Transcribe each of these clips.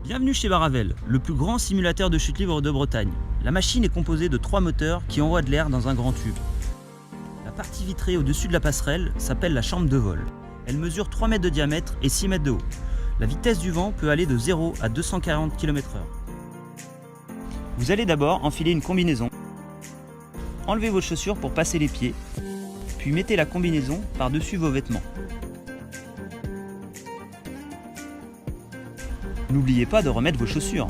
Bienvenue chez Baravel, le plus grand simulateur de chute libre de Bretagne. La machine est composée de 3 moteurs qui envoient de l'air dans un grand tube. La partie vitrée au-dessus de la passerelle s'appelle la chambre de vol. Elle mesure 3 mètres de diamètre et 6 mètres de haut. La vitesse du vent peut aller de 0 à 240 km/h. Vous allez d'abord enfiler une combinaison. Enlevez vos chaussures pour passer les pieds, puis mettez la combinaison par-dessus vos vêtements. N'oubliez pas de remettre vos chaussures.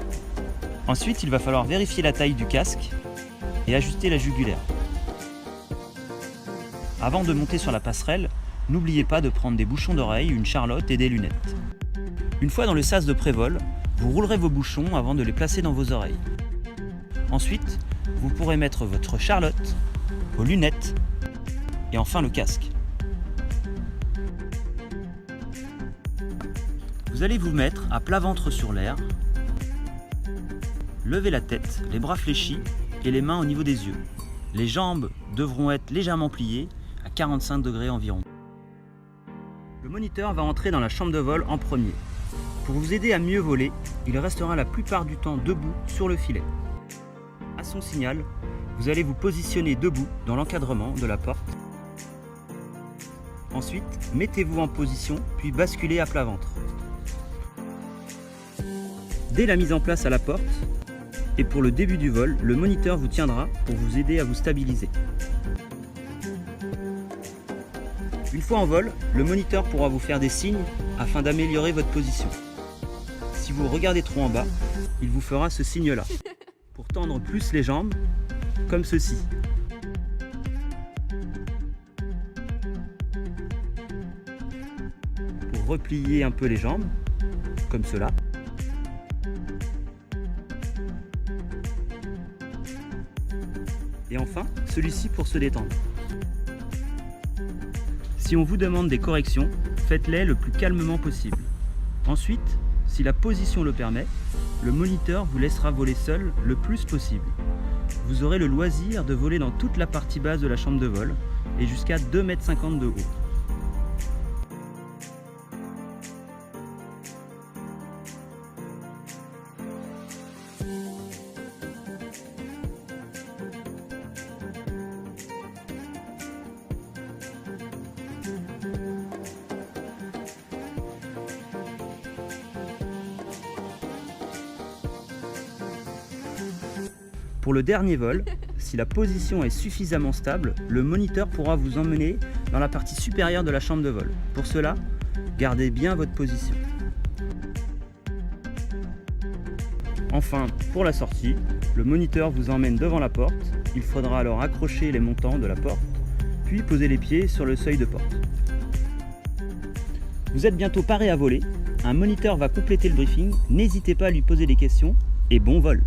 Ensuite, il va falloir vérifier la taille du casque et ajuster la jugulaire. Avant de monter sur la passerelle, n'oubliez pas de prendre des bouchons d'oreille, une charlotte et des lunettes. Une fois dans le sas de prévol, vous roulerez vos bouchons avant de les placer dans vos oreilles. Ensuite, vous pourrez mettre votre charlotte, vos lunettes et enfin le casque. Vous allez vous mettre à plat ventre sur l'air, levez la tête, les bras fléchis et les mains au niveau des yeux. Les jambes devront être légèrement pliées à 45 degrés environ. Le moniteur va entrer dans la chambre de vol en premier. Pour vous aider à mieux voler, il restera la plupart du temps debout sur le filet. À son signal, vous allez vous positionner debout dans l'encadrement de la porte. Ensuite, mettez-vous en position puis basculez à plat ventre. Dès la mise en place à la porte et pour le début du vol, le moniteur vous tiendra pour vous aider à vous stabiliser. Une fois en vol, le moniteur pourra vous faire des signes afin d'améliorer votre position. Si vous regardez trop en bas, il vous fera ce signe-là pour tendre plus les jambes, comme ceci. Pour replier un peu les jambes, comme cela. Et enfin, celui-ci pour se détendre. Si on vous demande des corrections, faites-les le plus calmement possible. Ensuite, si la position le permet, le moniteur vous laissera voler seul le plus possible. Vous aurez le loisir de voler dans toute la partie basse de la chambre de vol et jusqu'à 2,50 m de haut. Pour le dernier vol, si la position est suffisamment stable, le moniteur pourra vous emmener dans la partie supérieure de la chambre de vol. Pour cela, gardez bien votre position. Enfin, pour la sortie, le moniteur vous emmène devant la porte. Il faudra alors accrocher les montants de la porte, puis poser les pieds sur le seuil de porte. Vous êtes bientôt paré à voler. Un moniteur va compléter le briefing. N'hésitez pas à lui poser des questions et bon vol!